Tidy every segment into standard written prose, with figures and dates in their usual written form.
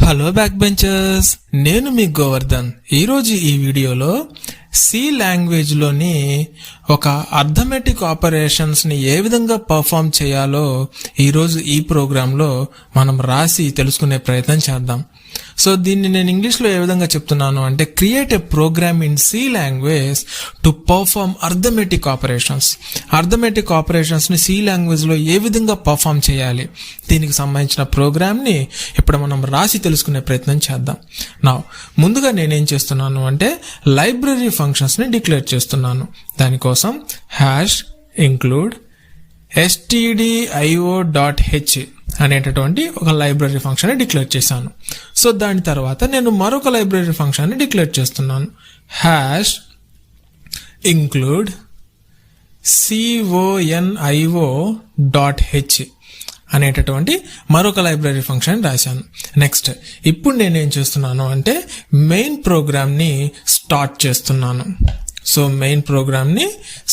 Hello back benchers, నేను మీ గోవర్ధన్. ఈరోజు ఈ వీడియోలో సి లాంగ్వేజ్ లోని ఒక అర్థమెటిక్ ఆపరేషన్స్ ని ఏ విధంగా పర్ఫామ్ చేయాలో ఈరోజు ఈ ప్రోగ్రామ్ లో మనం రాసి తెలుసుకునే ప్రయత్నం చేద్దాం. సో దీన్ని నేను ఇంగ్లీష్ లో ఏ విధంగా చెప్తున్నాను అంటే, create a program in C language to perform arithmetic operations. Arithmetic operations ని సి లాంగ్వేజ్ లో ఏ విధంగా పర్ఫామ్ చేయాలి, దీనికి సంబంధించిన ప్రోగ్రామ్ ని ఇప్పుడు మనం రాసి తెలుసుకునే ప్రయత్నం చేద్దాం. నా ముందుగా నేనేం చేస్తున్నాను అంటే, లైబ్రరీ ఫంక్షన్స్ ని డిక్లేర్ చేస్తున్నాను. దానికోసం #include stdio.h అనేటటువంటి ఒక లైబ్రరీ ఫంక్షన్ ని డిక్లేర్ చేశాను. సో దాని తర్వాత నేను మరొక లైబ్రరీ ఫంక్షన్ ని డిక్లేర్ చేస్తున్నాను. #include conio.h అనేటటువంటి మరొక లైబ్రరీ ఫంక్షన్ రాశాను. నెక్స్ట్ ఇప్పుడు నేనేం చేస్తున్నాను అంటే, మెయిన్ ప్రోగ్రామ్ ని స్టార్ట్ చేస్తున్నాను. సో మెయిన్ ప్రోగ్రామ్ ని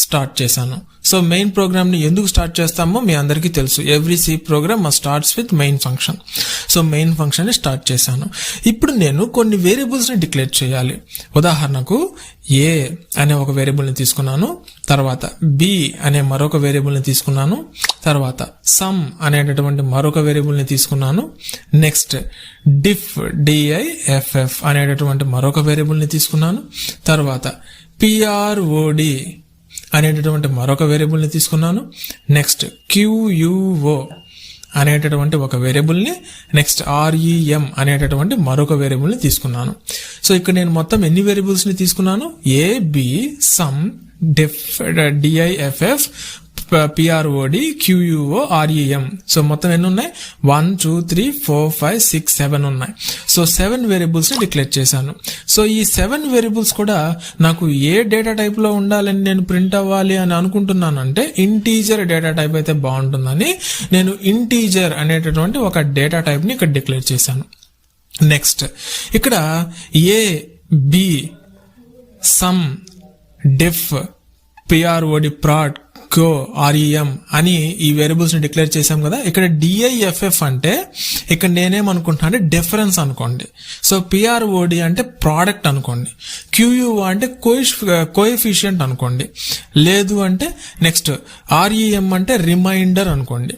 స్టార్ట్ చేశాను. సో మెయిన్ ప్రోగ్రామ్ ని ఎందుకు స్టార్ట్ చేస్తామో మీ అందరికీ తెలుసు. Every C program starts with main function. So main function ని స్టార్ట్ చేశాను. ఇప్పుడు నేను కొన్ని వేరియబుల్స్ ని డిక్లేర్ చేయాలి. ఉదాహరణకు ఏ అనే ఒక వేరియబుల్ ని తీసుకున్నాను, తర్వాత బి అనే మరొక వేరియబుల్ ని తీసుకున్నాను, తర్వాత సమ్ అనేటటువంటి మరొక వేరియబుల్ ని తీసుకున్నాను. నెక్స్ట్ diff అనేటటువంటి మరొక వేరియబుల్ ని తీసుకున్నాను. తర్వాత prod అనేటటువంటి మరొక వేరియబుల్ ని తీసుకున్నాను. నెక్స్ట్ quo అనేటటువంటి ఒక వేరియబుల్ ని, నెక్స్ట్ rem అనేటటువంటి మరొక వేరియబుల్ ని తీసుకున్నాను. సో ఇక్కడ నేను మొత్తం ఎన్ని వేరియబుల్స్ ని తీసుకున్నాను? a, b, sum, diff, prod, quo, rem. So మొత్తం ఎన్ని ఉన్నాయి? 1 2 3 4 5 6 7 ఉన్నాయి. సో 7 వేరియబుల్స్ ని డిక్లేర్ చేశాను. సో ఈ 7 వేరియబుల్స్ కూడా నాకు ఏ డేటా టైప్ లో ఉండాలని నేను ప్రింట్ అవ్వాలి అని అనుకుంటున్నాను అంటే, ఇంటీజర్ డేటా టైప్ అయితే బాగుంటుందని నేను ఇంటీజర్ అనేటటువంటి ఒక డేటా టైప్ ని ఇక్కడ డిక్లేర్ చేశాను. నెక్స్ట్ ఇక్కడ a, b, sum, diff, prod, rem అని ఈ వేరియబుల్స్ ని డిక్లేర్ చేశాం కదా. ఇక్కడ diff అంటే ఇక్కడ నేనేమనుకుంటున్నా అంటే డిఫరెన్స్ అనుకోండి. సో prod అంటే ప్రోడక్ట్ అనుకోండి. quo అంటే కోఎఫిషియంట్ అనుకోండి. లేదు అంటే నెక్స్ట్ rem అంటే రిమైండర్ అనుకోండి.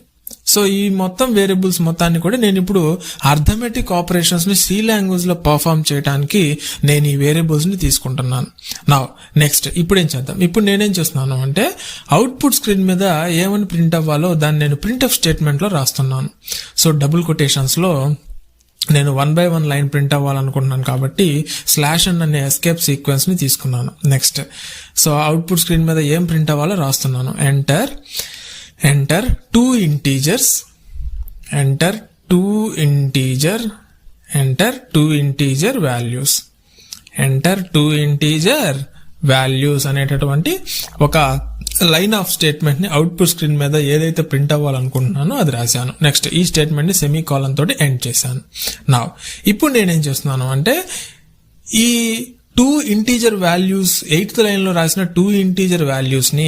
సో ఈ మొత్తం వేరియబుల్స్ మొత్తాన్ని కూడా నేను ఇప్పుడు అర్థమెటిక్ ఆపరేషన్స్ ని సి లాంగ్వేజ్ లో పర్ఫామ్ చేయడానికి నేను ఈ వేరియబుల్స్ ని తీసుకుంటున్నాను. నా నెక్స్ట్ ఇప్పుడు ఏం చేద్దాం. ఇప్పుడు నేనేం చేస్తున్నాను అంటే, అవుట్పుట్ స్క్రీన్ మీద ఏమని ప్రింట్ అవ్వాలో దాన్ని నేను ప్రింట్ఎఫ్ స్టేట్మెంట్ లో రాస్తున్నాను. సో డబుల్ కొటేషన్స్ లో నేను 1 by 1 లైన్ ప్రింట్ అవ్వాలనుకుంటున్నాను కాబట్టి /n అనే ఎస్కేప్ సీక్వెన్స్ ని తీసుకున్నాను. నెక్స్ట్ సో అవుట్పుట్ స్క్రీన్ మీద ఏం ప్రింట్ అవ్వాలో రాస్తున్నాను. enter 2 integers, enter 2 integer values, enter 2 integer values అనేటటువంటి ఒక లైన్ ఆఫ్ స్టేట్మెంట్ ని అవుట్పుట్ స్క్రీన్ మీద ఏదైతే ప్రింట్ అవ్వాలనుకుంటున్నానో అది రాశాను. నెక్స్ట్ ఈ స్టేట్మెంట్ ని సెమీకోలన్ తోటి ఎండ్ చేశాను. నా ఇప్పుడు నేనేం చేస్తున్నాను అంటే, ఈ 2 ఇంటీజర్ వాల్యూస్ 8th లైన్ లో రాసిన 2 ఇంటీజర్ వాల్యూస్ ని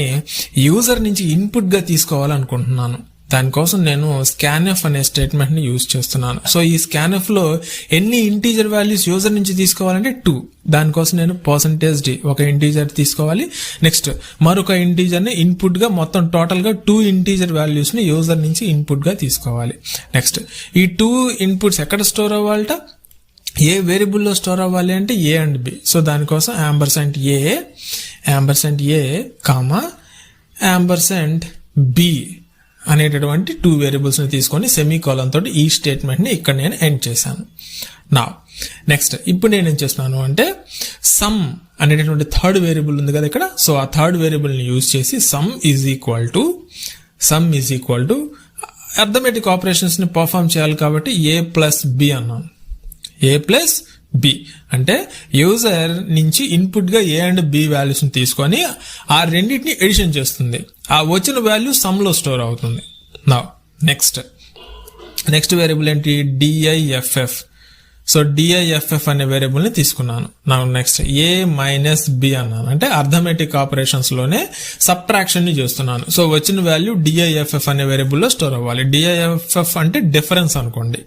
యూజర్ నుంచి ఇన్పుట్ గా తీసుకోవాలనుకుంటున్నాను. దానికోసం నేను scanf అనే స్టేట్మెంట్ ని యూజ్ చేస్తున్నాను. సో ఈ scanf లో ఎన్ని ఇంటీజర్ వాల్యూస్ యూజర్ నుంచి తీసుకోవాలంటే 2. దానికోసం నేను %d ఒక ఇంటీజర్ తీసుకోవాలి. నెక్స్ట్ మరొక ఇంటీజర్ ని ఇన్పుట్ గా, మొత్తం టోటల్ గా 2 ఇంటీజర్ వాల్యూస్ ని యూజర్ నుంచి ఇన్పుట్ గా తీసుకోవాలి. నెక్స్ట్ ఈ 2 ఇన్పుట్స్ ఎక్కడ స్టోర్ అవ్వాలట? ఏ వేరియబుల్ లో స్టోర్ అవ్వాలి అంటే a అండ్ b. సో దానికోసం $b అనేటటువంటి 2 వేరియబుల్స్ ని తీసుకొని సెమీకోలన్ తోటి ఈ స్టేట్మెంట్ ని ఇక్కడ నేను ఎండ్ చేశాను. నా నెక్స్ట్ ఇప్పుడు నేనేం చేస్తున్నాను అంటే, సమ్ అనేటటువంటి థర్డ్ వేరియబుల్ ఉంది కదా ఇక్కడ. సో ఆ థర్డ్ వేరియబుల్ ని యూజ్ చేసి some is equal to arithmetic operations ని పర్ఫామ్ చేయాలి కాబట్టి a+b అన్నాను. a+b అంటే యూజర్ నుంచి ఇన్పుట్ గా a అండ్ b వాల్యూస్ ని తీసుకొని ఆ రెండింటిని ఎడిషన్ చేస్తుంది. ఆ వచ్చిన వాల్యూ సమ్ లో స్టోర్ అవుతుంది. నా నెక్స్ట్ వేరియబుల్ ఏంటి? diff. సో డిఐఎఫ్ఎఫ్ అనే వేరియబుల్ ని తీసుకున్నాను. నా నెక్స్ట్ ఏ మైనస్ బి అన్నాను, అంటే అర్థమెటిక్ ఆపరేషన్స్ లోనే సబ్ట్రాక్షన్ ని చేస్తున్నాను. సో వచ్చిన వాల్యూ డిఐఎఫ్ఎఫ్ అనే వేరియబుల్ లో స్టోర్ అవ్వాలి. డిఐఎఫ్ఎఫ్ అంటే డిఫరెన్స్ అనుకోండి.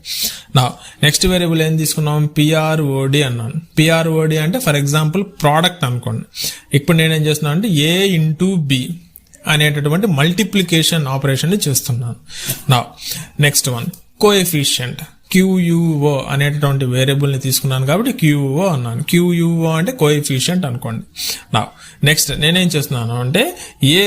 నా నెక్స్ట్ వేరియబుల్ ఏం తీసుకున్నాం, పిఆర్ఓడి అన్నాను. పిఆర్ఓడి అంటే ఫర్ ఎగ్జాంపుల్ ప్రోడక్ట్ అనుకోండి. ఇప్పుడు నేనేం చేస్తున్నాను అంటే ఏ ఇంటూ బి అనేటటువంటి మల్టిప్లికేషన్ ఆపరేషన్ ని చేస్తున్నాను. నా నెక్స్ట్ వన్ కోఎఫిషియంట్ QUO అనేటటువంటి వేరియబుల్ ని తీసుకున్నాను కాబట్టి QUO అన్నాను. QUO అంటే కోఎఫిషియంట్ అనుకోండి. నా నెక్స్ట్ నేనేం చేస్తున్నాను అంటే ఏ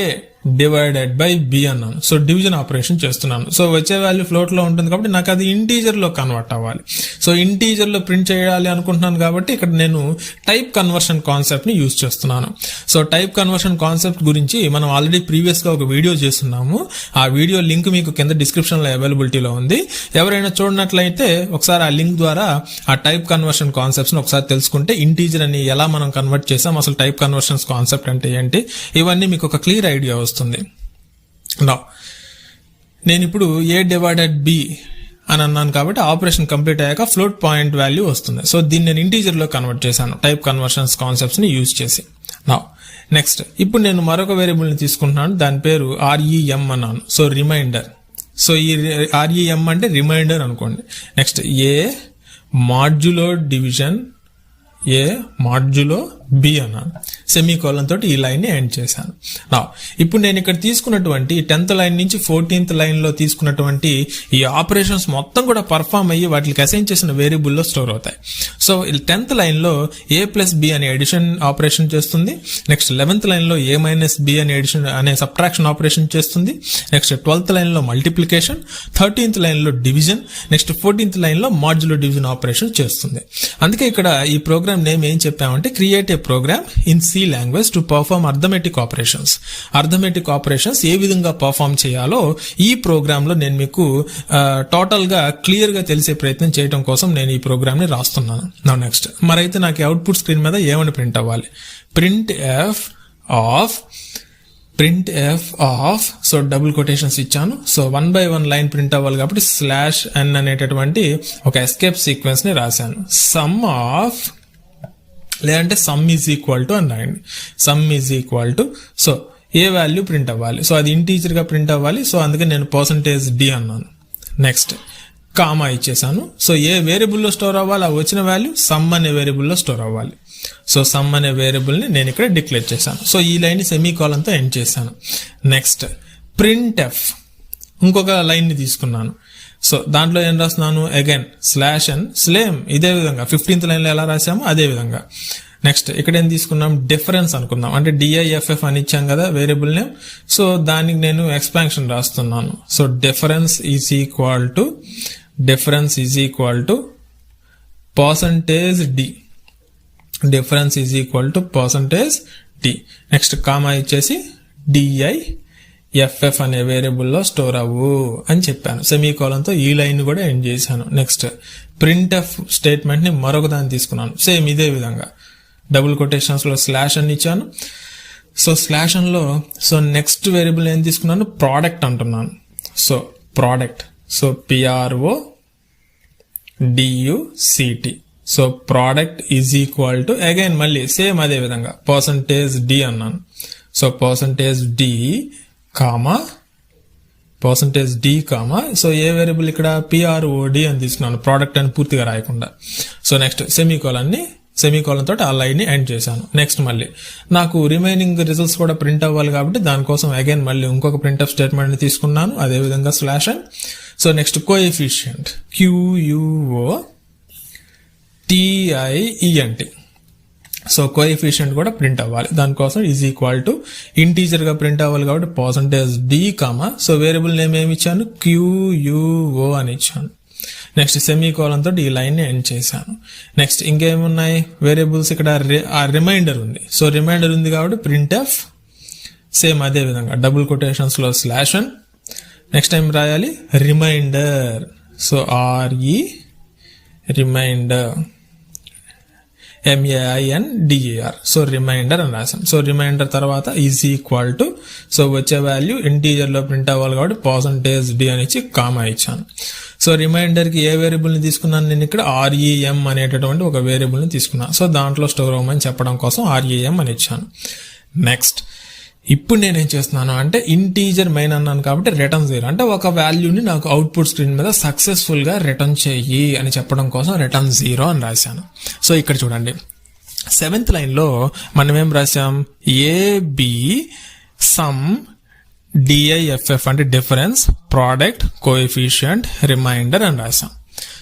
డివైడెడ్ బై బి అన్నాను. సో డివిజన్ ఆపరేషన్ చేస్తున్నాను. సో వచ్చే వాల్యూ ఫ్లోట్ లో ఉంటుంది కాబట్టి నాకు అది ఇంటీజర్ లో కన్వర్ట్ అవ్వాలి. సో ఇంటీజర్ లో ప్రింట్ చేయాలి అనుకుంటున్నాను కాబట్టి ఇక్కడ నేను టైప్ కన్వర్షన్ కాన్సెప్ట్ ని యూజ్ చేస్తున్నాను. సో టైప్ కన్వర్షన్ కాన్సెప్ట్ గురించి మనం ఆల్రెడీ ప్రీవియస్ గా ఒక వీడియో చేస్తున్నాము. ఆ వీడియో లింక్ మీకు కింద డిస్క్రిప్షన్ లో అవైలబిలిటీలో ఉంది. ఎవరైనా చూడనట్లయితే ఒకసారి ఆ లింక్ ద్వారా ఆ టైప్ కన్వర్షన్ కాన్సెప్ట్స్ ని ఒకసారి తెలుసుకుంటే ఇంటీజర్ అని ఎలా మనం కన్వర్ట్ చేసాం, అసలు టైప్ కన్వర్షన్స్ కాన్సెప్ట్ అంటే ఏంటి, ఇవన్నీ మీకు ఒక క్లియర్ ఐడియా వస్తుంది. నేను ఇప్పుడు ఏ డివైడెడ్ బి అని అన్నాను కాబట్టి ఆపరేషన్ కంప్లీట్ అయ్యాక ఫ్లోట్ పాయింట్ వాల్యూ వస్తుంది. సో దీన్ని నేను ఇంటీజర్ లో కన్వర్ట్ చేశాను టైప్ కన్వర్షన్స్ కాన్సెప్ట్స్ ని యూజ్ చేసి. నెక్స్ట్ ఇప్పుడు నేను మరొక వేరియబుల్ ని తీసుకుంటున్నాను, దాని పేరు REM అన్నాను. So remainder. సో ఈ REM అంటే రిమైండర్ అనుకోండి. Next A modulo division A modulo B అన్నాను. సెమీకోలన్ తోటి ఈ లైన్ ని ఎండ్ చేశాను. ఇప్పుడు నేను ఇక్కడ తీసుకున్నటువంటి 10th లైన్ నుంచి 14th లైన్ లో తీసుకున్నటువంటి ఈ ఆపరేషన్స్ మొత్తం కూడా పర్ఫామ్ అయ్యి వాటికి అసైన్ చేసిన వేరియబుల్లో స్టోర్ అవుతాయి. సో 10th లైన్ లో ఏ ప్లస్ బి అనే ఎడిషన్ ఆపరేషన్ చేస్తుంది. నెక్స్ట్ 11th లైన్ లో ఏ మైనస్ బి అనే ఎడిషన్ అనే సబ్ట్రాక్షన్ ఆపరేషన్ చేస్తుంది. నెక్స్ట్ 12th లైన్ లో మల్టిప్లికేషన్, 13th లైన్ లో డివిజన్, నెక్స్ట్ 14th లైన్ లో మాడ్యులో డివిజన్ ఆపరేషన్ చేస్తుంది. అందుకే ఇక్కడ ఈ ప్రోగ్రామ్ నేమ్ ఏం చెప్పామంటే create a program in C language to perform arithmetic operations. Arithmetic operations ఏ విధంగా పర్ఫార్మ్ చేయాలో ఈ ప్రోగ్రామ్ లో నేను మీకు టోటల్ గా క్లియర్ గా తెలిసే ప్రయత్నం చేయడం కోసం నేను ఈ ప్రోగ్రామ్ ని రాస్తున్నాను. నెక్స్ట్ మరైతే నాకు అవుట్పుట్ స్క్రీన్ మీద ఏమని ప్రింట్ అవ్వాలి, print F of so double quotations ఇచ్చాను. సో 1 by 1 లైన్ ప్రింట్ అవ్వాలి కాబట్టి /n అనేటటువంటి ఒక ఎస్కేప్ సీక్వెన్స్ ని రాశాను. సమ్ ఆఫ్ లేదంటే సమ్ ఈజ్ ఈక్వల్ టు అని రాయండి. Some is equal to so a value print అవ్వాలి, సో అది ఇంటీజర్ గా ప్రింట్ అవ్వాలి. సో అందుకే నేను %d అన్నాను. నెక్స్ట్ కామా ఇచ్చేసాను. సో ఏ వేరియబుల్లో స్టోర్ అవ్వాలి, ఆ వచ్చిన వాల్యూ సమ్ అనే వేరియబుల్లో స్టోర్ అవ్వాలి. సో సమ్ అనే వేరియబుల్ ని నేను ఇక్కడ డిక్లేర్ చేశాను. సో ఈ లైన్ ని సెమీకోలన్ తో ఎండ్ చేశాను. నెక్స్ట్ ప్రింట్ ఎఫ్ ఇంకొక లైన్ ని తీసుకున్నాను. సో దాంట్లో ఏం రాస్తున్నాను, అగైన్ /n స్లేమ్ ఇదే విధంగా 15th లైన్ లో ఎలా రాసామో అదే విధంగా. నెక్స్ట్ ఇక్కడ ఏం తీసుకున్నాం, డిఫరెన్స్ అనుకుందాం. అంటే డిఐఎఫ్ఎఫ్ అని ఇచ్చాం కదా వేరియబుల్ నేమ్. సో దానికి నేను ఎక్స్పాన్షన్ రాస్తున్నాను. So difference is equal to %d. Difference is equal to %d. Next comma ఇచ్చేసి DIFF అనే వేరియబుల్లో స్టోర్ అవ్వు అని చెప్పాను. సెమీకోలన్తో ఈ లైన్ కూడా ఎండ్ చేశాను. నెక్స్ట్ ప్రింట్ఎఫ్ స్టేట్మెంట్ ని మరొక దాన్ని తీసుకున్నాను. సేమ్ ఇదే విధంగా డబుల్ కొటేషన్స్ లో /n ఇచ్చాను. సో /n లో సో నెక్స్ట్ వేరియబుల్ ఏం తీసుకున్నాను, ప్రోడక్ట్ అంటున్నాను. So product, so PRODUCT. So product is equal to again మళ్ళీ సేమ్ అదే విధంగా %d అన్నాను. సో %d కామా సో ఏ వేరియబుల్ ఇక్కడ PROD అని తీసుకున్నాను, ప్రోడక్ట్ అని పూర్తిగా రాయకుండా. సో నెక్స్ట్ సెమీకోలన్ తోటి ఆ లైన్ ని ఎండ్ చేశాను. నెక్స్ట్ మళ్ళీ నాకు రిమైనింగ్ రిజల్ట్స్ కూడా ప్రింట్ అవ్వాలి కాబట్టి దానికోసం అగైన్ మళ్ళీ ఇంకొక ప్రింట్ఎఫ్ స్టేట్మెంట్ ని తీసుకున్నాను, అదే విధంగా /n. So next coefficient QUOTIENT. So coefficient కూడా ప్రింట్ అవ్వాలి, దానికోసం ఈజ్ ఈక్వల్ టు ఇంటీజర్ గా ప్రింట్ అవ్వాలి కాబట్టి %d comma so variable name ఏమి ఇచ్చాను, QUO అని ఇచ్చాను. నెక్స్ట్ సెమీకోలన్ తోటి ఈ లైన్ ని ఎండ్ చేశాను. నెక్స్ట్ ఇంకేమున్నాయి వేరియబుల్స్, ఇక్కడ రిమైండర్ ఉంది. సో రిమైండర్ ఉంది కాబట్టి ప్రింట్ఎఫ్ సేమ్ అదే విధంగా డబుల్ కొటేషన్స్ లో /n. నెక్స్ట్ టైం రాయాలి remainder. So remainder MAINDER. So remainder అని రాసాం. సో రిమైండర్ తర్వాత ఈజ్ ఈక్వల్ టు, సో వచ్చే వాల్యూ ఇంటీజర్ లో ప్రింట్ అవ్వాలి కాబట్టి %d అని ఇచ్చి కామా ఇచ్చాను. సో రిమైండర్ కి ఏ వేరియబుల్ ని తీసుకున్నాను నేను ఇక్కడ REM అనేటటువంటి ఒక వేరియబుల్ ని తీసుకున్నాను. సో దాంట్లో స్టోర్ అవ్వమని చెప్పడం కోసం REM అని ఇచ్చాను. నెక్స్ట్ ఇప్పుడు నేనేం చేస్తున్నాను అంటే ఇంటీజర్ మెయిన్ అన్నాను కాబట్టి రిటర్న్ 0 అంటే ఒక వాల్యూని నాకు అవుట్పుట్ స్క్రీన్ మీద సక్సెస్ఫుల్ గా రిటర్న్ చెయ్యి అని చెప్పడం కోసం రిటర్న్ 0 అని రాశాను. సో ఇక్కడ చూడండి 7th లైన్ లో మనం ఏం రాసాం, AB సమ్ DIFF అంటే డిఫరెన్స్, ప్రోడక్ట్, కోఎఫిషియంట్, రిమైండర్ అని రాసాం.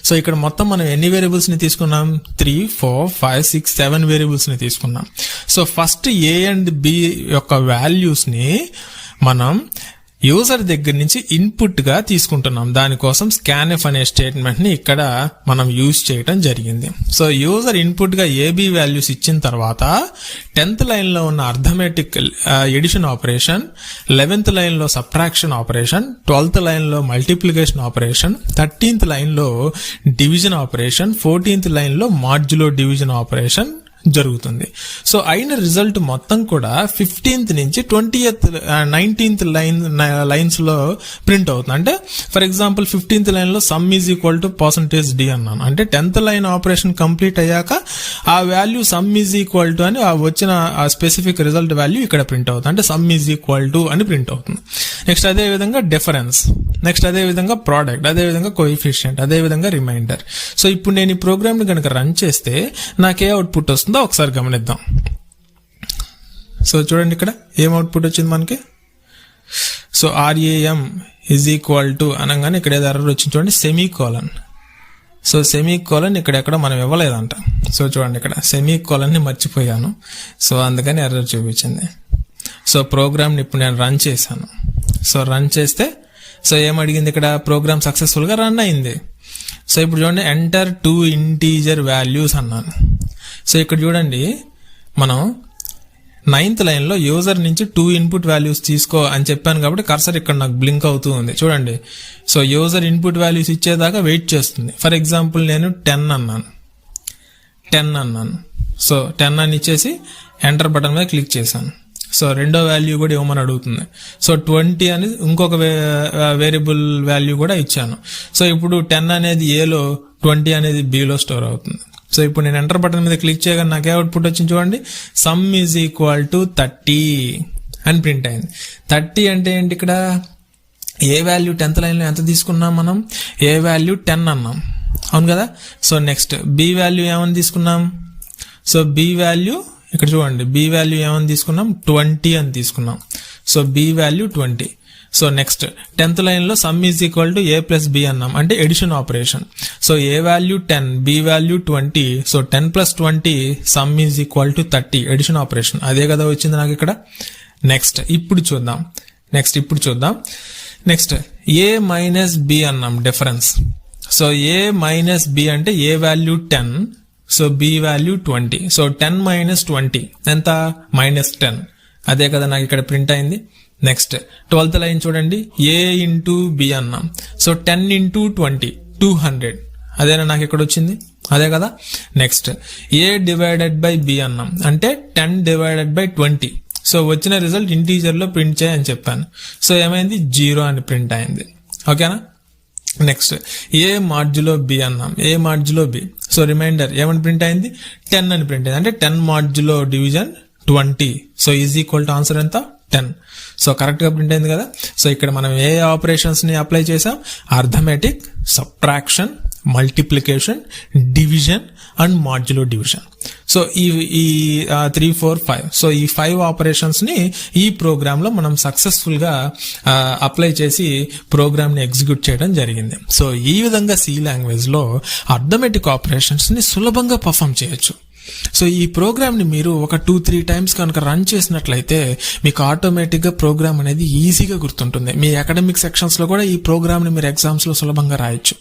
సో ఇక్కడ మొత్తం మనం ఎన్ని వేరియబుల్స్ ని తీసుకున్నాం, 3, 4, 5, 6, 7 వేరియబుల్స్ ని తీసుకున్నాం. So first A and B యొక్క వాల్యూస్ ని మనం యూజర్ దగ్గర నుంచి ఇన్పుట్ గా తీసుకుంటున్నాం. దానికోసం scanf అనే స్టేట్మెంట్ ని ఇక్కడ మనం యూజ్ చేయడం జరిగింది. సో యూజర్ ఇన్పుట్ గా AB వాల్యూస్ ఇచ్చిన తర్వాత 10th లైన్ లో ఉన్న arithmetic edition operation, 11th line లో సబ్ట్రాక్షన్ ఆపరేషన్, 12th లైన్ లో మల్టిప్లికేషన్ ఆపరేషన్, 13th లైన్ లో డివిజన్ ఆపరేషన్, 14th లైన్ లో మాడ్యులో డివిజన్ ఆపరేషన్ జరుగుతుంది. సో అయిన రిజల్ట్ మొత్తం కూడా 15th నుంచి 19th లైన్స్ లో ప్రింట్ అవుతుంది. అంటే ఫర్ ఎగ్జాంపుల్ 15th లైన్ లో sum is equal to %d అన్నాను అంటే 10th లైన్ ఆపరేషన్ కంప్లీట్ అయ్యాక ఆ value some is equal to అని వచ్చిన ఆ స్పెసిఫిక్ రిజల్ట్ వాల్యూ ఇక్కడ ప్రింట్ అవుతుంది. అంటే సమ్ ఈజ్ ఈక్వల్ టు అని ప్రింట్ అవుతుంది. నెక్స్ట్ అదే విధంగా డిఫరెన్స్, నెక్స్ట్ అదే విధంగా ప్రోడక్ట్, అదే విధంగా కోఎఫిషియంట్, అదే విధంగా రిమైండర్. సో ఇప్పుడు నేను ఈ ప్రోగ్రామ్ ని కనుక రన్ చేస్తే నాకే అవుట్పుట్ వస్తుందో ఒకసారి గమనిద్దాం. సో చూడండి ఇక్కడ ఏం అవుట్పుట్ వచ్చింది మనకి. So REM is equal to అనగానే ఇక్కడ ఏదో ఎర్రర్ వచ్చింది చూడండి, సెమీకోలన్. సో సెమీకోలన్ ఇక్కడ మనం ఇవ్వలేదంట. సో చూడండి ఇక్కడ సెమీకోలన్ ని మర్చిపోయాను. సో అందుకని ఎర్రర్ చూపించింది. సో ప్రోగ్రామ్ ని ఇప్పుడు నేను రన్ చేశాను. సో రన్ చేస్తే సో ఏమడిగింది ఇక్కడ, ప్రోగ్రామ్ సక్సెస్ఫుల్ గా రన్ అయింది. సో ఇప్పుడు చూడండి ఎంటర్ 2 ఇంటీజర్ వాల్యూస్ అన్నాను. సో ఇక్కడ చూడండి మనం 9th లైన్ లో యూజర్ నుంచి 2 ఇన్పుట్ వాల్యూస్ తీసుకో అని చెప్పాను కాబట్టి కర్సర్ ఇక్కడ నాకు బ్లింక్ అవుతూ ఉంది చూడండి. సో యూజర్ ఇన్పుట్ వాల్యూస్ ఇచ్చేదాకా వెయిట్ చేస్తుంది. ఫర్ ఎగ్జాంపుల్ నేను 10 అన్నాను. సో 10 అని ఇచ్చేసి ఎంటర్ బటన్ మీద క్లిక్ చేశాను. సో రెండో వాల్యూ కూడా ఇవ్వమని అడుగుతుంది. సో 20 అని ఇంకొక వేరియబుల్ వాల్యూ కూడా ఇచ్చాను. సో ఇప్పుడు 10 అనేది ఏలో, 20 అనేది బిలో స్టోర్ అవుతుంది. సో ఇప్పుడు నేను ఎంటర్ బటన్ మీద క్లిక్ చేయగానే నాకే అవుట్పుట్ వచ్చింది చూడండి, సమ్ ఈజ్ ఈక్వల్ టు 30 అని ప్రింట్ అయింది. 30 అంటే ఏంటి, ఇక్కడ ఏ వాల్యూ 10th లైన్ లో ఎంత తీసుకున్నాం మనం, ఏ వాల్యూ 10 అన్నాం, అవును కదా. సో నెక్స్ట్ బి వాల్యూ ఏమని తీసుకున్నాం, సో బి వాల్యూ ఇక్కడ చూడండి, బి వాల్యూ ఏమని తీసుకున్నాం, 20 అని తీసుకున్నాం. So b value 20. So next 10th line లో sum is equal to A plus B అన్నాం అంటే addition operation. So a value 10, b value 20. So 10 + 20 sum is equal to 30 addition operation. అదే కదా వచ్చింది నాకు ఇక్కడ. నెక్స్ట్ ఇప్పుడు చూద్దాం. నెక్స్ట్ A మైనస్ B అన్నాం difference. So A minus B అంటే a value 10, so B value 20. So 10 - 20 ఎంత, -10. అదే కదా నాకు ఇక్కడ ప్రింట్ అయింది. నెక్స్ట్ 12th లైన్ చూడండి, A ఇంటూ B అన్నాం. సో 10 × 20 200. అదేనా నాకు ఇక్కడ వచ్చింది, అదే కదా. Next A divided by B అన్నాం అంటే 10 డివైడెడ్ బై 20. సో వచ్చిన రిజల్ట్ ఇంటీజర్ లో ప్రింట్ చేయని చెప్పాను. సో ఏమైంది, 0 అని ప్రింట్ అయింది. ఓకేనా. నెక్స్ట్ A మాడ్యులో B అన్నాం, A modulo B. So remainder ఏమని ప్రింట్ అయింది, 10 అని ప్రింట్ అయింది అంటే 10 modulo division 20. So is equal to answer ఎంత, 10. సో కరెక్ట్ గా ప్రింట్ అయింది కదా. సో ఇక్కడ మనం ఏ ఆపరేషన్స్ ని అప్లై చేసాం, arithmetic, subtraction, multiplication, division and modulo division. So ఈ 3, 4, 5 సో ఈ 5 ఆపరేషన్స్ ని ఈ ప్రోగ్రామ్ లో మనం సక్సెస్ఫుల్ గా అప్లై చేసి ప్రోగ్రామ్ ని ఎగ్జిక్యూట్ చేయడం జరిగింది. సో ఈ విధంగా సి లాంగ్వేజ్ లో అర్థమెటిక్ ఆపరేషన్స్ ని సులభంగా పర్ఫామ్ చేయొచ్చు. సో ఈ ప్రోగ్రామ్ ని మీరు ఒక 2-3 టైమ్స్ కనుక రన్ చేసినట్లయితే మీకు ఆటోమేటిక్ గా ప్రోగ్రామ్ అనేది ఈజీగా గుర్తుంటుంది. మీ అకాడమిక్ సెక్షన్స్ లో కూడా ఈ ప్రోగ్రామ్ ని మీరు ఎగ్జామ్స్ లో సులభంగా రాయొచ్చు.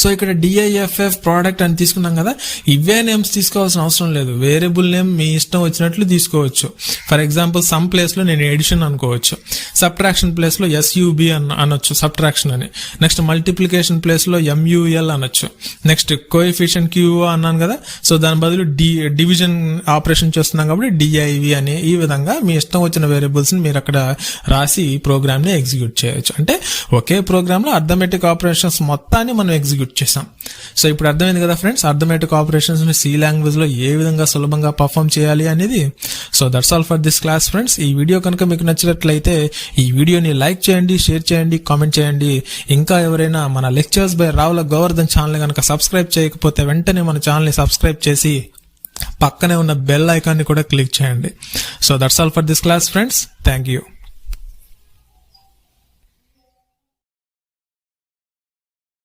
సో ఇక్కడ DIFF ప్రోడక్ట్ అని తీసుకున్నాం కదా, ఇవే నేమ్స్ తీసుకోవాల్సిన అవసరం లేదు. వేరియబుల్ నేమ్ మీ ఇష్టం వచ్చినట్లు తీసుకోవచ్చు. ఫర్ ఎగ్జాంపుల్ సమ్ ప్లేస్ లో నేను ఎడిషన్ అనుకోవచ్చు, సబ్ట్రాక్షన్ ప్లేస్ లో SUB అనొచ్చు సబ్ట్రాక్షన్ అని. నెక్స్ట్ మల్టిప్లికేషన్ ప్లేస్ లో MUL అనొచ్చు. నెక్స్ట్ కోఎఫిషియంట్ QO అన్నాను కదా, సో దాని బదులు డివిజన్ ఆపరేషన్ చేస్తున్నాం కాబట్టి డిఐవి అని ఈ విధంగా మీ ఇష్టం వచ్చిన వేరియబుల్స్ ని మీరు అక్కడ రాసి ఈ ప్రోగ్రామ్ ని ఎగ్జిక్యూట్ చేయొచ్చు. అంటే ఒకే ప్రోగ్రామ్ లో అర్థమెటిక్ ఆపరేషన్స్ మొత్తాన్ని మనం ఎగ్జిక్యూట్ చేసాం. సో ఇప్పుడు అర్థమైంది కదా ఫ్రెండ్స్, అర్థమెటిక్ ఆపరేషన్స్ ని సి లాంగ్వేజ్ లో ఏ విధంగా సులభంగా పర్ఫామ్ చేయాలి అనేది. So that's all for this class friends. ఈ వీడియో కనుక మీకు నచ్చినట్లయితే ఈ వీడియోని లైక్ చేయండి, షేర్ చేయండి, కామెంట్ చేయండి. ఇంకా ఎవరైనా మన lectures by Ravula Govardhan channel కనుక సబ్స్క్రైబ్ చేయకపోతే వెంటనే మన ఛానల్ని సబ్స్క్రైబ్ చేసి పక్కనే ఉన్న బెల్ ఐకాన్ని కూడా క్లిక్ చేయండి. So that's all for this class friends. Thank you.